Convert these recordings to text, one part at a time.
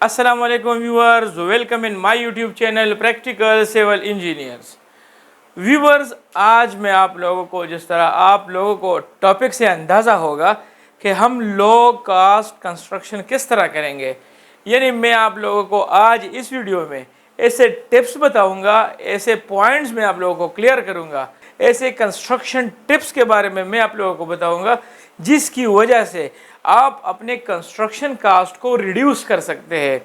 अस्सलाम वालेकुम viewers, welcome in my YouTube channel practical civil engineers. Viewers, आज मैं आप लोगों को जिस तरह आप लोगों को टॉपिक से अंदाज़ा होगा कि हम लो कास्ट कंस्ट्रक्शन किस तरह करेंगे, यानी मैं आप लोगों को आज इस वीडियो में ऐसे टिप्स बताऊंगा, ऐसे पॉइंट्स मैं आप लोगों को क्लियर करूंगा, ऐसे कंस्ट्रक्शन टिप्स के बारे में मैं आप लोगों को बताऊंगा जिसकी वजह से आप अपने कंस्ट्रक्शन कास्ट को रिड्यूस कर सकते हैं।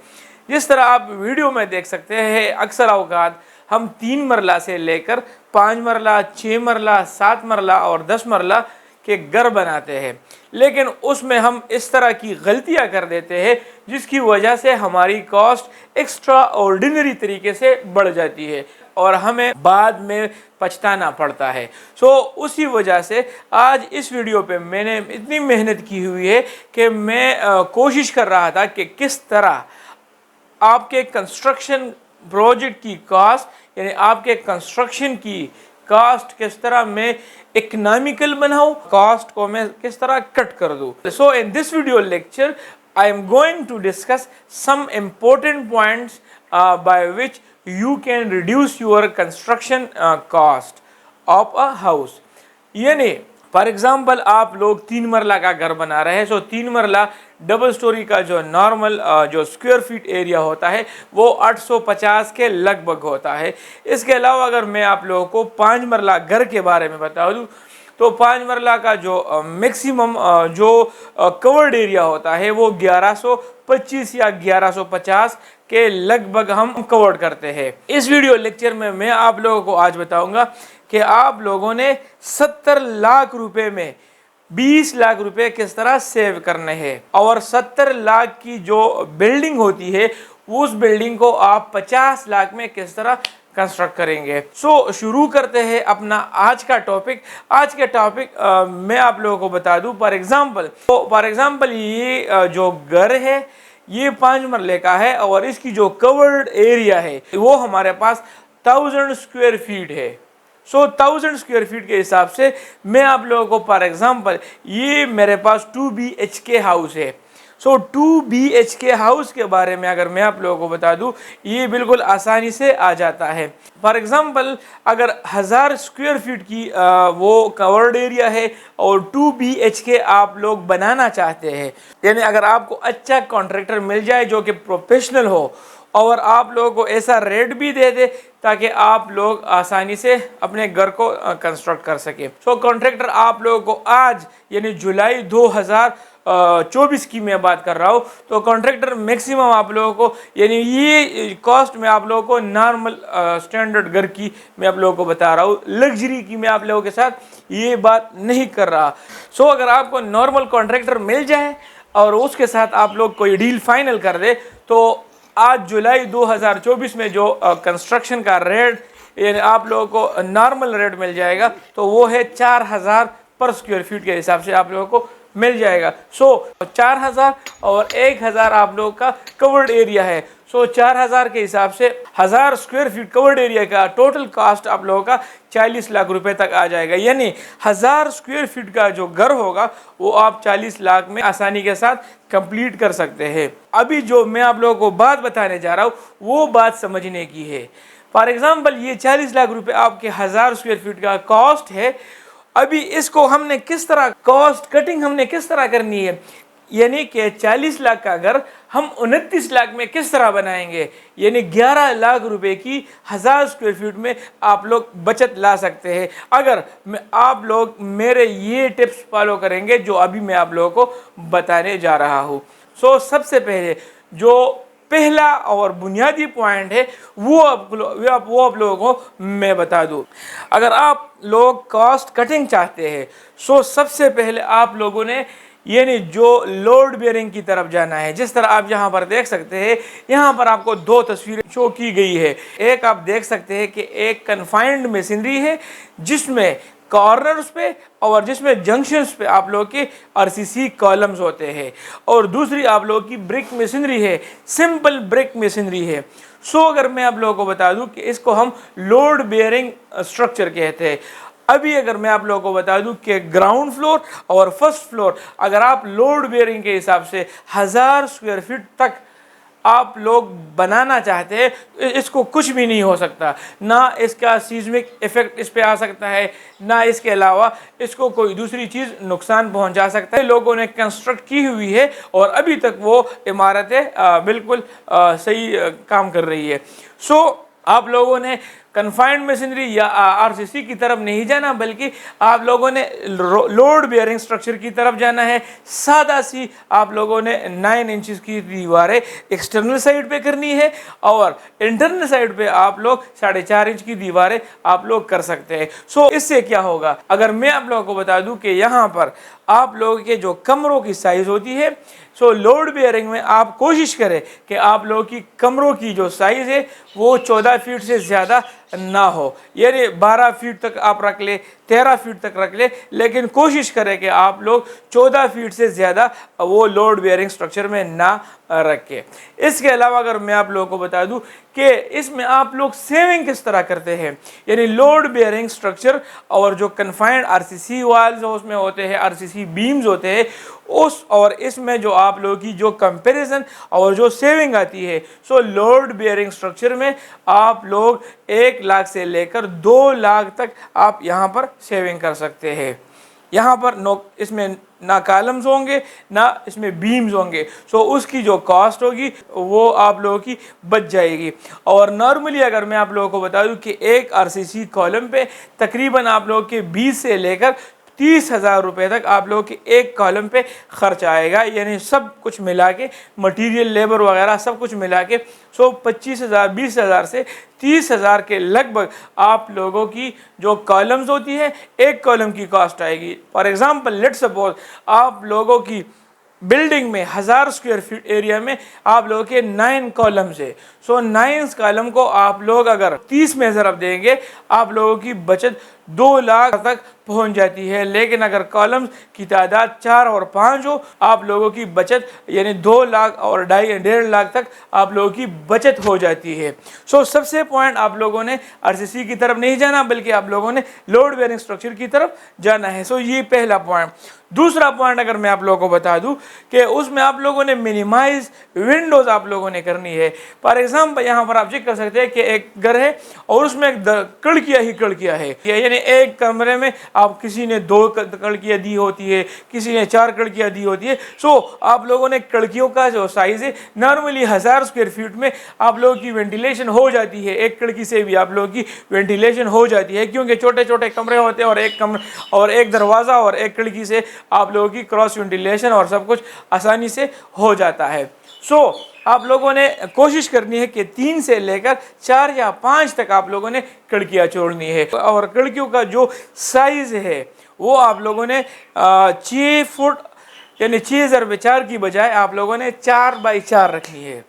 जिस तरह आप वीडियो में देख सकते हैं, अक्सर औकात हम 3 मरला से लेकर 5 मरला, 6 मरला, 7 मरला और 10 मरला के घर बनाते हैं, लेकिन उसमें हम इस तरह की गलतियां कर देते हैं जिसकी वजह से हमारी कॉस्ट एक्स्ट्रा ऑर्डिनरी तरीके से बढ़ जाती है और हमें बाद में पछताना पड़ता है। उसी वजह से आज इस वीडियो पे मैंने इतनी मेहनत की हुई है कि मैं कोशिश कर रहा था कि किस तरह आपके कंस्ट्रक्शन प्रोजेक्ट की कॉस्ट, यानी आपके कंस्ट्रक्शन की कॉस्ट किस तरह मैं इकोनॉमिकल बनाऊं, कॉस्ट को मैं किस तरह कट कर दूं। So in this video lecture I am going to discuss some important points by which you can reduce your construction cost of a house। यानी फॉर एग्जाम्पल आप लोग 3 मरला का घर बना रहे हैं, 3 मरला डबल स्टोरी का जो नॉर्मल जो स्क्वायर फीट एरिया होता है वो 850 के लगभग होता है। इसके अलावा अगर मैं आप लोगों को 5 मरला घर के बारे में बता दूं तो 5 मरला का जो मैक्सिमम जो कवर्ड एरिया होता है वो 1125 या 1150 के लगभग हम कवर्ड करते हैं। इस वीडियो लेक्चर में मैं आप लोगों को आज बताऊंगा कि आप लोगों ने 70 लाख रुपए में 20 लाख रुपए किस तरह सेव करने हैं, और 70 लाख की जो बिल्डिंग होती है उस बिल्डिंग को आप 50 लाख में किस तरह कंस्ट्रक्ट करेंगे। शुरू करते हैं अपना आज का टॉपिक। आज के टॉपिक मैं आप लोगों को बता दूं, फॉर एग्जांपल ये जो घर है ये 5 मरले का है और इसकी जो कवर्ड एरिया है वो हमारे पास 1000 स्क्वायर फीट है। 1000 स्क्वायर फीट के हिसाब से मैं आप लोगों को फॉर एग्जांपल ये मेरे पास 2 BHK हाउस है। 2 BHK हाउस के बारे में अगर मैं आप लोगों को बता दूं, ये बिल्कुल आसानी से आ जाता है। फॉर एग्जांपल अगर 1000 स्क्वायर फीट की वो कवर्ड एरिया है और 2 BHK आप लोग बनाना चाहते हैं, यानी अगर आपको अच्छा कॉन्ट्रैक्टर मिल जाए जो कि प्रोफेशनल हो और आप लोगों को ऐसा रेट भी दे दे ताकि आप लोग आसानी से अपने घर को कंस्ट्रक्ट कर सके। कॉन्ट्रैक्टर आप लोगों को आज यानी जुलाई 2024 की मैं बात कर रहा हूँ, तो कॉन्ट्रैक्टर मैक्सिमम आप लोगों को, यानी ये कॉस्ट में आप लोगों को नॉर्मल स्टैंडर्ड घर की मैं आप लोगों को बता रहा हूँ, लग्जरी की मैं आप लोगों के साथ ये बात नहीं कर रहा। अगर आपको नॉर्मल कॉन्ट्रैक्टर मिल जाए और उसके साथ आप लोग कोई डील फाइनल कर दे तो आज जुलाई 2024 में जो कंस्ट्रक्शन का रेट यानी आप लोगों को नॉर्मल रेट मिल जाएगा तो वो है 4000 पर स्क्वायर फीट के हिसाब से आप लोगों को मिल जाएगा। 4000 और 1000 आप लोगों का कवर्ड एरिया है। 4000 के हिसाब से 1000 स्क्वायर फीट कवर्ड एरिया का टोटल कॉस्ट आप लोगों का 40 लाख रुपए तक आ जाएगा। यानी 1000 स्क्वायर फीट का जो घर होगा वो आप 40 लाख में आसानी के साथ कंप्लीट कर सकते हैं। अभी जो मैं आप लोगों को बात बताने जा रहा हूँ वो बात समझने की है। फॉर एग्जाम्पल ये 40 लाख रुपए आपके 1000 स्क्वायर फीट का कॉस्ट है। अभी इसको हमने किस तरह कॉस्ट कटिंग हमने किस तरह करनी है, यानी कि 40 लाख का घर हम 29 लाख में किस तरह बनाएंगे, यानी 11 लाख रुपए की 1000 स्क्वायर फीट में आप लोग बचत ला सकते हैं अगर आप लोग मेरे ये टिप्स फॉलो करेंगे जो अभी मैं आप लोगों को बताने जा रहा हूँ। सबसे पहले जो पहला और बुनियादी पॉइंट है वो आप लोगों को मैं बता दूं। अगर आप लोग कॉस्ट कटिंग चाहते हैं सबसे पहले आप लोगों ने यानी जो लोड बेयरिंग की तरफ जाना है। जिस तरह आप यहाँ पर देख सकते हैं, यहाँ पर आपको 2 तस्वीरें शो की गई है। एक आप देख सकते हैं कि एक कन्फाइंड मशीनरी है जिसमें कॉर्नर्स पे और जिसमें जंक्शंस पे आप लोग के आरसीसी कॉलम्स होते हैं, और दूसरी आप लोगों की ब्रिक मशीनरी है, सिंपल ब्रिक मशीनरी है। अगर मैं आप लोगों को बता दूं कि इसको हम लोड बेयरिंग स्ट्रक्चर कहते हैं। अभी अगर मैं आप लोगों को बता दूं कि ग्राउंड फ्लोर और फर्स्ट फ्लोर अगर आप लोड बेयरिंग के हिसाब से 1000 स्क्वायर फीट तक آپ لوگ بنانا چاہتے ہیں اس کو کچھ بھی نہیں ہو سکتا، نہ اس کا سیزمک ایفیکٹ اس پہ آ سکتا ہے، نہ اس کے علاوہ اس کو کوئی دوسری چیز نقصان پہنچا سکتا ہے۔ لوگوں نے کنسٹرکٹ کی ہوئی ہے اور ابھی تک وہ عمارتیں بالکل صحیح کام کر رہی ہے۔ سو آپ لوگوں نے کنفائنڈ میسنری یا آر سی سی کی طرف نہیں جانا، بلکہ آپ لوگوں نے لوڈ بیئرنگ سٹرکچر کی طرف جانا ہے۔ سادہ سی آپ لوگوں نے 9 انچز کی دیواریں ایکسٹرنل سائڈ پہ کرنی ہے اور انٹرنل سائڈ پہ آپ لوگ 4.5 انچ کی دیواریں آپ لوگ کر سکتے ہیں۔ سو اس سے کیا ہوگا، اگر میں آپ لوگوں کو بتا دوں کہ یہاں پر آپ لوگوں کے جو کمروں کی سائز ہوتی ہے، سو لوڈ بیئرنگ میں آپ کوشش کریں کہ آپ لوگوں کی کمروں کی جو سائز ہے وہ 14 فیٹ سے زیادہ نہ ہو، یعنی 12 فیٹ تک آپ رکھ لیں، 13 فیٹ تک رکھ لیں، لیکن کوشش کریں کہ آپ لوگ 14 فیٹ سے زیادہ وہ لوڈ بیئرنگ سٹرکچر میں نہ رکھیں۔ اس کے علاوہ اگر میں آپ لوگوں کو بتا دوں کہ اس میں آپ لوگ سیونگ کس طرح کرتے ہیں، یعنی لوڈ بیئرنگ سٹرکچر اور جو کنفائنڈ آر سی سی والز اس میں ہوتے ہیں، آر سی سی بیمز ہوتے ہیں، اس میں جو آپ لوگوں کی جو کمپیریزن اور جو سیونگ آتی ہے، سو لوڈ بیئرنگ سٹرکچر میں آپ لوگ 1 لاکھ سے لے کر 2 لاکھ تک آپ یہاں پر سیونگ کر سکتے ہیں۔ یہاں پر اس میں نہ کالمز ہوں گے نہ اس میں بیمز ہوں گے، سو اس کی جو کاسٹ ہوگی وہ آپ لوگوں کی بچ جائے گی۔ اور نارملی اگر میں آپ لوگوں کو بتا دوں کہ ایک آر سی سی کالم پہ تقریباً آپ لوگوں کے 20 سے لے کر 30,000 روپے تک آپ لوگوں کے ایک کالم پہ خرچ آئے گا، یعنی سب کچھ ملا کے مٹیریل لیبر وغیرہ سب کچھ ملا کے 25,000 20,000 سے 30,000 کے لگ بھگ آپ لوگوں کی جو کالمز ہوتی ہے ایک کالم کی کاسٹ آئے گی۔ فار ایگزامپل لیٹ سپوز آپ لوگوں کی بلڈنگ میں 1000 اسکوائر فٹ ایریا میں آپ لوگوں کے 9 کالمز ہے، سو 9 کالم کو آپ لوگ اگر 30 میں ضرب دیں گے آپ لوگوں کی بچت 2 لاکھ تک پہنچ جاتی ہے، لیکن اگر کالمز کی تعداد 4 اور 5 ہو آپ لوگوں کی بچت یعنی 2 لاکھ اور 1.5 لاکھ تک آپ لوگوں کی بچت ہو جاتی ہے۔ سو سب سے پوائنٹ آپ لوگوں نے آر سی سی کی طرف نہیں جانا بلکہ آپ لوگوں نے لوڈ بیئرنگ سٹرکچر کی طرف جانا ہے۔ سو یہ پہلا پوائنٹ۔ دوسرا پوائنٹ اگر میں آپ لوگوں کو بتا دوں کہ اس میں آپ لوگوں نے منیمائز ونڈوز آپ لوگوں نے کرنی ہے۔ فار ایگزامپل یہاں پر آپ چیک کر سکتے ہیں کہ ایک گھر ہے اور اس میں ایک کڑکیاں ہے، یعنی ایک کمرے میں آپ کسی نے 2 کڑکیاں دی ہوتی ہے، کسی نے 4 کڑکیاں دی ہوتی ہے۔ سو آپ لوگوں نے کڑکیوں کا جو سائز ہے نارملی 1000 اسکوائر فٹ میں آپ لوگوں کی وینٹیلیشن ہو جاتی ہے، ایک کڑکی سے بھی آپ لوگوں کی وینٹیلیشن ہو جاتی ہے، کیونکہ چھوٹے چھوٹے کمرے ہوتے ہیں اور ایک دروازہ اور ایک کڑکی سے آپ لوگوں کی کراس وینٹیلیشن اور سب کچھ آسانی سے ہو جاتا ہے۔ سو آپ لوگوں نے کوشش کرنی ہے کہ 3 سے لے کر 4 یا 5 تک آپ لوگوں نے کڑکیاں چھوڑنی ہے، اور کڑکیوں کا جو سائز ہے وہ آپ لوگوں نے 6 فٹ یعنی 6x4 کی بجائے آپ لوگوں نے 4x4 رکھنی ہے۔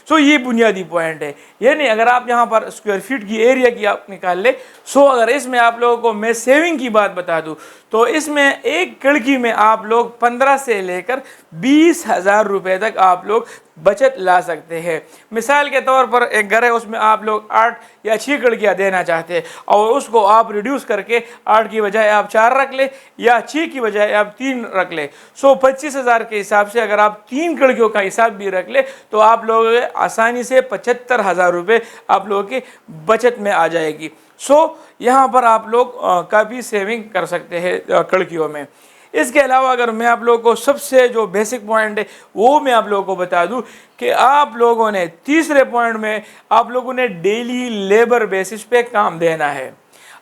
سو یہ بنیادی پوائنٹ ہے، یعنی اگر آپ یہاں پر اسکوائر فٹ کی ایریا کی آپ نکال لیں، سو اگر اس میں آپ لوگوں کو میں سیونگ کی بات بتا دوں تو اس میں ایک کڑکی میں آپ لوگ 15 سے لے کر 20,000 روپے تک آپ لوگ بچت لا سکتے ہیں۔ مثال کے طور پر ایک گھر ہے، اس میں آپ لوگ 8 یا 6 کڑکیاں دینا چاہتے ہیں اور اس کو آپ ریڈیوس کر کے 8 کی بجائے آپ 4 رکھ لیں یا 6 کی بجائے آپ 3 رکھ لیں، سو 25,000 کے حساب سے اگر آپ 3 کڑکیوں کا حساب بھی رکھ لیں تو آپ لوگ آسانی سے 75,000 روپے آپ لوگوں کی بچت میں آ جائے گی۔ سو یہاں پر آپ لوگ کافی سیونگ کر سکتے ہیں کڑکیوں میں۔ اس کے علاوہ اگر میں آپ لوگوں کو سب سے جو بیسک پوائنٹ ہے وہ میں آپ لوگوں کو بتا دوں کہ آپ لوگوں نے تیسرے پوائنٹ میں آپ لوگوں نے ڈیلی لیبر بیسس پہ کام دینا ہے۔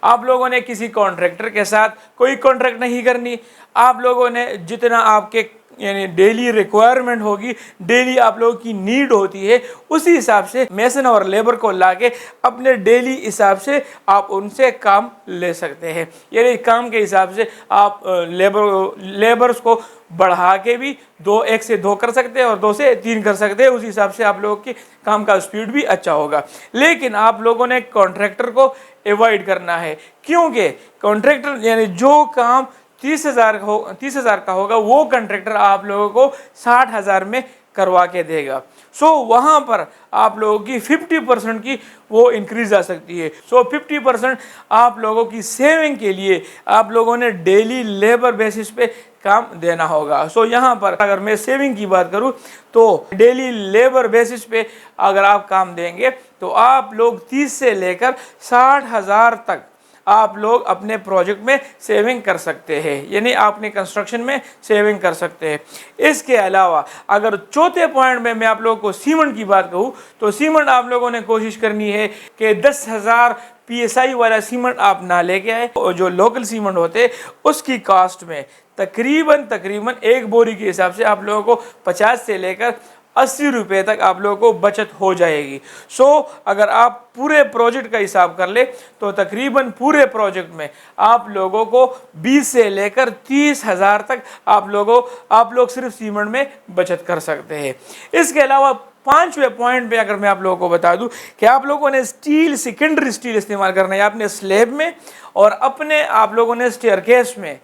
آپ لوگوں نے کسی کانٹریکٹر کے ساتھ کوئی کانٹریکٹ نہیں کرنی، آپ لوگوں نے جتنا آپ کے یعنی ڈیلی ریکوائرمنٹ ہوگی، ڈیلی آپ لوگوں کی نیڈ ہوتی ہے، اسی حساب سے میسن اور لیبر کو لا کے اپنے ڈیلی حساب سے آپ ان سے کام لے سکتے ہیں، یعنی کام کے حساب سے آپ لیبرز کو بڑھا کے بھی 1 سے 2 کر سکتے ہیں اور 2 سے 3 کر سکتے ہیں، اسی حساب سے آپ لوگوں کی کام کا سپیڈ بھی اچھا ہوگا۔ لیکن آپ لوگوں نے کانٹریکٹر کو ایوائڈ کرنا ہے، کیونکہ کانٹریکٹر یعنی جو کام 30,000 کا ہوگا وہ کنٹریکٹر آپ لوگوں کو 60,000 میں کروا کے دے گا۔ سو وہاں پر آپ لوگوں کی 50% کی وہ انکریز آ سکتی ہے۔ سو 50% آپ لوگوں کی سیونگ کے لیے آپ لوگوں نے ڈیلی لیبر بیسس پہ काम देना होगा। सो यहाँ पर अगर मैं सेविंग की बात करूँ तो डेली लेबर बेसिस पे अगर आप काम देंगे तो आप लोग 30 से लेकर 60,000 तक आप लोग अपने प्रोजेक्ट में सेविंग कर सकते हैं, यानी आपने कंस्ट्रक्शन में सेविंग कर सकते हैं। इसके अलावा अगर चौथे पॉइंट में मैं आप लोगों को सीमेंट की बात कहूँ तो सीमेंट आप लोगों ने कोशिश करनी है कि 10,000 PSI वाला सीमेंट आप ना लेके आए। और जो लोकल सीमेंट होते उसकी कॉस्ट में तकरीबन एक बोरी के हिसाब से आप लोगों को 50 से लेकर 80 रुपये तक आप लोगों को बचत हो जाएगी। सो अगर आप पूरे प्रोजेक्ट का हिसाब कर ले तो तकरीबन पूरे प्रोजेक्ट में आप लोगों को 20 से लेकर 30,000 तक आप लोग सिर्फ सीमेंट में बचत कर सकते हैं। इसके अलावा 5वें पॉइंट पे अगर मैं आप लोगों को बता दूं कि आप लोगों ने स्टील, सेकेंडरी स्टील इस्तेमाल करना है अपने स्लैब में और अपने आप लोगों ने स्टेयरकेस में।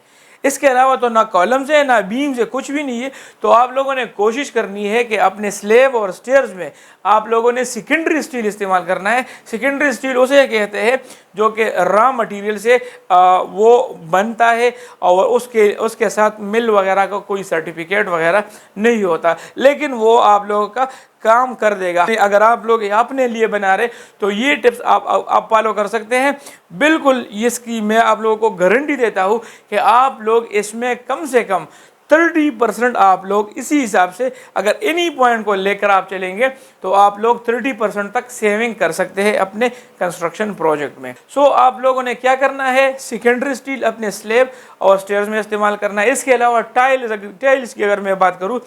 इसके अलावा तो ना कॉलम से ना बीम से कुछ भी नहीं है। तो आप लोगों ने कोशिश करनी है कि अपने स्लैब और स्टेयर्स में आप लोगों ने सेकेंडरी स्टील इस्तेमाल करना है। सेकेंडरी स्टील उसे कहते हैं जो कि रॉ मटेरियल से वो बनता है और उसके साथ मिल वगैरह का कोई सर्टिफिकेट वगैरह नहीं होता, लेकिन वो आप लोगों का काम कर देगा। अगर आप लोग अपने लिए बना रहे तो ये टिप्स आप फॉलो कर सकते हैं। बिल्कुल इसकी मैं आप लोगों को गारंटी देता हूँ कि आप लोग इसमें कम से कम 30% आप लोग इसी हिसाब से अगर इन्हीं पॉइंट को लेकर आप चलेंगे तो आप लोग 30% तक सेविंग कर सकते हैं अपने कंस्ट्रक्शन प्रोजेक्ट में। सो आप लोगों ने क्या करना है, सेकेंडरी स्टील अपने स्लैब और स्टेयर्स में इस्तेमाल करना है। इसके अलावा टाइल्स की अगर मैं बात करूँ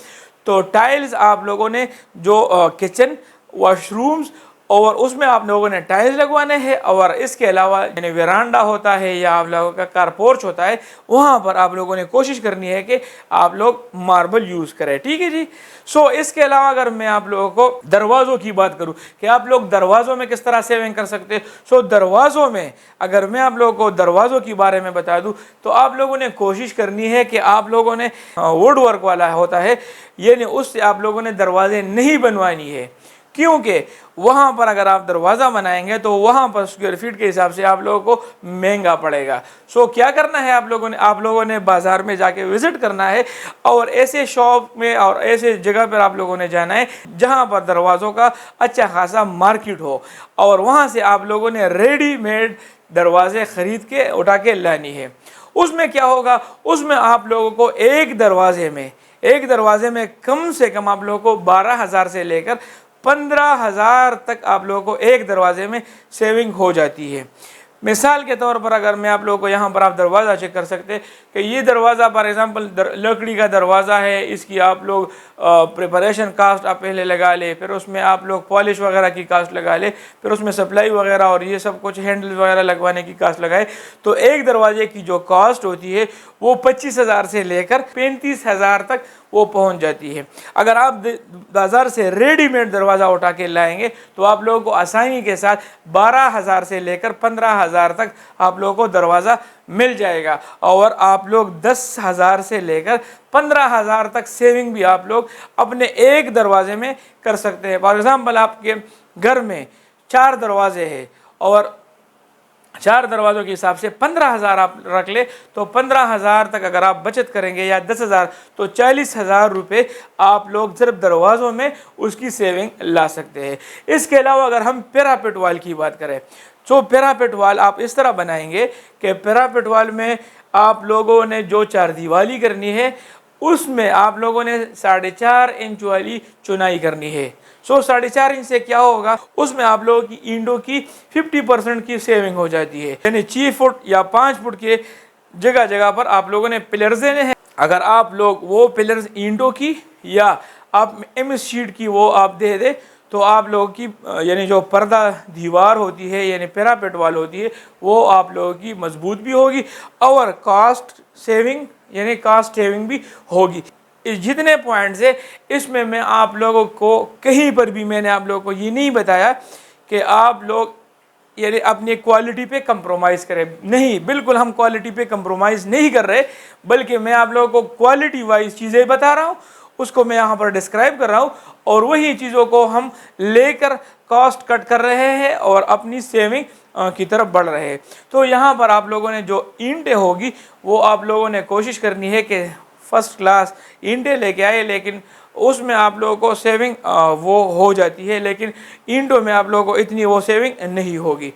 तो टाइल्स आप लोगों ने जो किचन, वॉशरूम्स और उसमें आप लोगों ने टाइल्स लगवाने हैं। और इसके अलावा यानी वेरांडा होता है या आप लोगों का कार पोर्च होता है, वहाँ पर आप लोगों ने कोशिश करनी है कि आप लोग मार्बल यूज़ करें। ठीक है जी। सो इसके अलावा अगर मैं आप लोगों को दरवाज़ों की बात करूँ कि आप लोग दरवाज़ों में किस तरह सेविंग कर सकते हैं। सो दरवाज़ों में अगर मैं आप लोगों को दरवाज़ों के बारे में बता दूँ तो आप लोगों ने कोशिश करनी है कि आप लोगों ने वुड वर्क वाला होता है, यानी उससे आप लोगों ने दरवाजे नहीं बनवानी है, क्योंकि वहाँ पर अगर आप दरवाज़ा बनाएंगे तो वहाँ पर स्क्वायर फीट के हिसाब से आप लोगों को महंगा पड़ेगा। सो क्या करना है आप लोगों ने बाज़ार में जाके विज़िट करना है और ऐसे शॉप में और ऐसे जगह पर आप लोगों ने जाना है जहाँ पर दरवाज़ों का अच्छा खासा मार्केट हो और वहाँ से आप लोगों ने रेडीमेड दरवाजे ख़रीद के उठा के लानी है। उसमें क्या होगा, उसमें आप लोगों को एक दरवाजे में कम से कम आप लोगों को 12,000 से लेकर 15,000 तक आप लोगों को एक दरवाजे में सेविंग हो जाती है। मिसाल के तौर पर अगर मैं आप लोगों को यहाँ पर आप दरवाज़ा चेक कर सकते हैं कि ये दरवाज़ा फॉर एग्जांपल लकड़ी का दरवाज़ा है, इसकी आप लोग प्रिपरेशन कास्ट आप पहले लगा ले, फिर उसमें आप लोग पॉलिश वगैरह की कास्ट लगा ले, फिर उसमें सप्लाई वगैरह और ये सब कुछ हैंडल वगैरह लगवाने की कास्ट लगाए, तो एक दरवाजे की जो कास्ट होती है वो 25,000 से लेकर 35,000 तक वो पहुंच जाती है। अगर आप बाज़ार से रेडीमेड दरवाज़ा उठा के लाएंगे तो आप लोगों को आसानी के साथ 12,000 से लेकर 15,000 तक आप लोगों को दरवाज़ा मिल जाएगा और आप लोग 10,000 से लेकर 15,000 तक सेविंग भी आप लोग अपने एक दरवाजे में कर सकते हैं। फॉर एग्जाम्पल आपके घर में 4 दरवाजे हैं और 4 दरवाज़ों के हिसाब से 15,000 आप रख ले तो 15,000 तक अगर आप बचत करेंगे या 10,000 तो 40,000 रुपये आप लोग सिर्फ दरवाज़ों में उसकी सेविंग ला सकते हैं। इसके अलावा अगर हम पैरापेट वॉल की बात करें तो पैरापेट वॉल आप इस तरह बनाएंगे कि पैरापेट वॉल में आप लोगों ने जो चारदीवारी करनी है उसमें आप लोगों ने 4.5 इंच वाली चुनाई करनी है। सो 4.5 इंच से क्या होगा, उसमें आप लोगों की ईंटों की 50% की सेविंग हो जाती है, यानी 6 फुट या 5 फुट के जगह जगह पर आप लोगों ने पिलर्स देने हैं। अगर आप लोग वो पिलर्स ईंटों की या आप एमएस शीट की वो आप दे दे तो आप लोगों की यानी जो पर्दा दीवार होती है यानी पैरापेट वॉल होती है वो आप लोगों की मजबूत भी होगी और कॉस्ट सेविंग भी होगी। इस जितने पॉइंट्स है इसमें मैं आप लोगों को कहीं पर भी मैंने आप लोगों को ये नहीं बताया कि आप लोग यानी अपनी क्वालिटी पे कंप्रोमाइज़ करें। नहीं, बिल्कुल हम क्वालिटी पे कंप्रोमाइज़ नहीं कर रहे, बल्कि मैं आप लोगों को क्वालिटी वाइज चीज़ें बता रहा हूँ, उसको मैं यहाँ पर डिस्क्राइब कर रहा हूँ और वही चीज़ों को हम लेकर कॉस्ट कट कर रहे हैं और अपनी सेविंग की तरफ बढ़ रहे हैं। तो यहाँ पर आप लोगों ने जो ईंटें होगी वो आप लोगों ने कोशिश करनी है कि फर्स्ट क्लास ईंटें लेके आए, लेकिन उसमें आप लोगों को सेविंग वो हो जाती है, लेकिन ईंटों में आप लोगों को इतनी वो सेविंग नहीं होगी।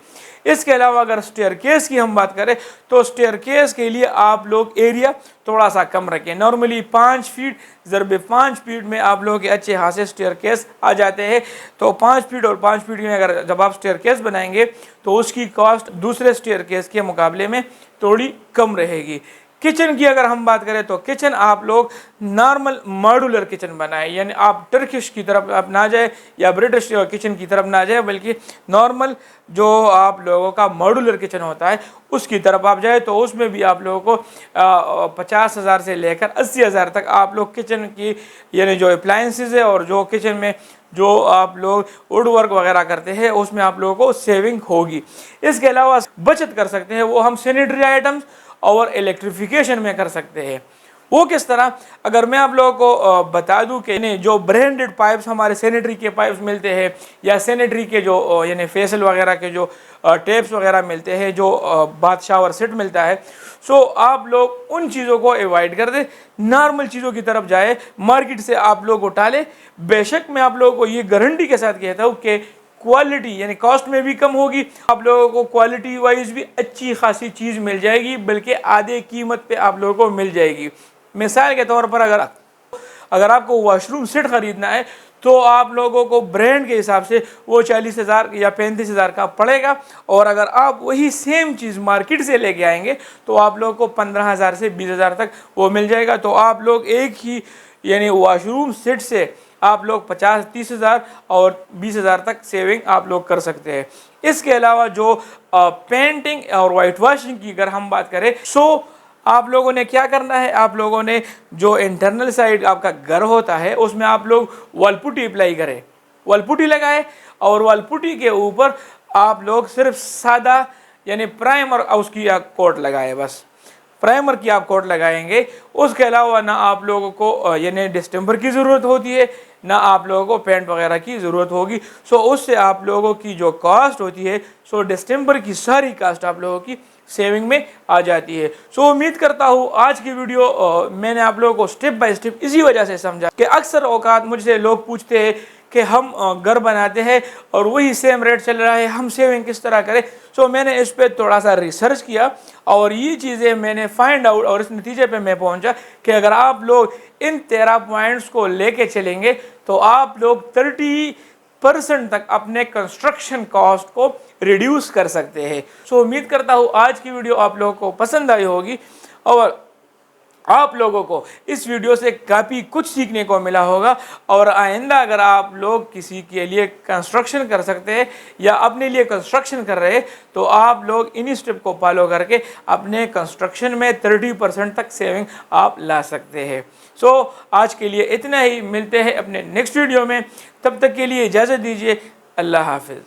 इसके अलावा अगर स्टेयरकेस की हम बात करें तो स्टेयरकेस के लिए आप लोग एरिया थोड़ा सा कम रखें। नॉर्मली 5 फीट ज़रबे 5 फीट में आप लोगों के अच्छे खासे स्टेयरकेस आ जाते हैं। तो 5 फीट और 5 फीट में अगर जब आप स्टेयरकेस बनाएंगे तो उसकी कॉस्ट दूसरे स्टेयरकेस के मुकाबले में थोड़ी कम रहेगी। किचन की अगर हम बात करें तो किचन आप लोग नॉर्मल मॉड्यूलर किचन बनाएं, यानी आप टर्किश की तरफ आप ना जाए या ब्रिटिश किचन की तरफ ना जाए, बल्कि नॉर्मल जो आप लोगों का मॉड्यूलर किचन होता है उसकी तरफ आप जाए। तो उसमें भी आप लोगों को 50,000 से लेकर 80,000 तक आप लोग किचन की यानी जो अप्लायंसेस है और जो किचन में जो आप लोग वुड वर्क वगैरह करते हैं उसमें आप लोगों को सेविंग होगी। इसके अलावा बचत कर सकते हैं वो हम सैनिटरी आइटम्स और इलेक्ट्रिफिकेशन में कर सकते हैं। वो किस तरह, अगर मैं आप लोगों को बता दूं कि जो ब्रांडेड पाइप्स हमारे सैनिटरी के पाइप्स मिलते हैं या सैनिटरी के जो यानी फेशियल वगैरह के जो टेप्स वगैरह मिलते हैं, जो बाथ शावर सेट मिलता है, सो आप लोग उन चीज़ों को अवॉइड कर दें, नॉर्मल चीज़ों की तरफ जाए, मार्केट से आप लोग उठा लें। बेशक मैं आप लोगों को ये गारंटी के साथ कहता हूँ कि क्वालिटी यानी कॉस्ट में भी कम होगी, आप लोगों को क्वालिटी वाइज भी अच्छी खासी चीज़ मिल जाएगी, बल्कि आधे कीमत पे आप लोगों को मिल जाएगी। मिसाल के तौर पर अगर आपको वॉशरूम सेट खरीदना है तो आप लोगों को ब्रांड के हिसाब से वो 40,000 या 35,000 का पड़ेगा, और अगर आप वही सेम चीज़ मार्केट से लेके आएंगे तो आप लोगों को 15,000 से 20,000 तक वो मिल जाएगा। तो आप लोग एक ही यानी वॉशरूम सेट से आप लोग 50-30,000 और 20,000 तक सेविंग आप लोग कर सकते हैं। इसके अलावा जो पेंटिंग और वाइट वॉशिंग की अगर हम बात करें, सो आप लोगों ने क्या करना है, आप लोगों ने जो इंटरनल साइड आपका घर होता है उसमें आप लोग वॉल पुट्टी अप्लाई करें, वॉल पुट्टी लगाए, और वॉल पुट्टी के ऊपर आप लोग सिर्फ सादा यानी प्राइमर उसकी कोट लगाए, बस प्राइमर की आप कोट लगाएंगे। उसके अलावा ना आप लोगों को यानी डिस्टेंपर की ज़रूरत होती है, ना आप लोगों को पेंट वगैरह की ज़रूरत होगी। सो उससे आप लोगों की जो कॉस्ट होती है, सो डिस्टेंपर की सारी कॉस्ट आप लोगों की सेविंग में आ जाती है। सो उम्मीद करता हूँ आज की वीडियो मैंने आप लोगों को स्टेप बाय स्टेप इसी वजह से समझा कि अक्सर औकात मुझसे लोग पूछते हैं कि हम घर बनाते हैं और वही सेम रेट चल रहा है, हम सेविंग किस तरह करें। सो मैंने इस पर थोड़ा सा रिसर्च किया और ये चीज़ें मैंने फाइंड आउट, और इस नतीजे पे मैं पहुंचा कि अगर आप लोग इन 13 पॉइंट्स को लेके चलेंगे तो आप लोग 30% तक अपने कंस्ट्रक्शन कॉस्ट को रिड्यूस कर सकते हैं। सो उम्मीद करता हूँ आज की वीडियो आप लोगों को पसंद आई होगी और आप लोगों को इस वीडियो से काफ़ी कुछ सीखने को मिला होगा। और आइंदा अगर आप लोग किसी के लिए कंस्ट्रक्शन कर सकते हैं या अपने लिए कंस्ट्रक्शन कर रहे हैं तो आप लोग इन्हीं स्टेप को फॉलो करके अपने कंस्ट्रक्शन में 30% तक सेविंग आप ला सकते हैं। सो आज के लिए इतना ही, मिलते हैं अपने नेक्स्ट वीडियो में, तब तक के लिए इजाज़त दीजिए। अल्लाह हाफिज़।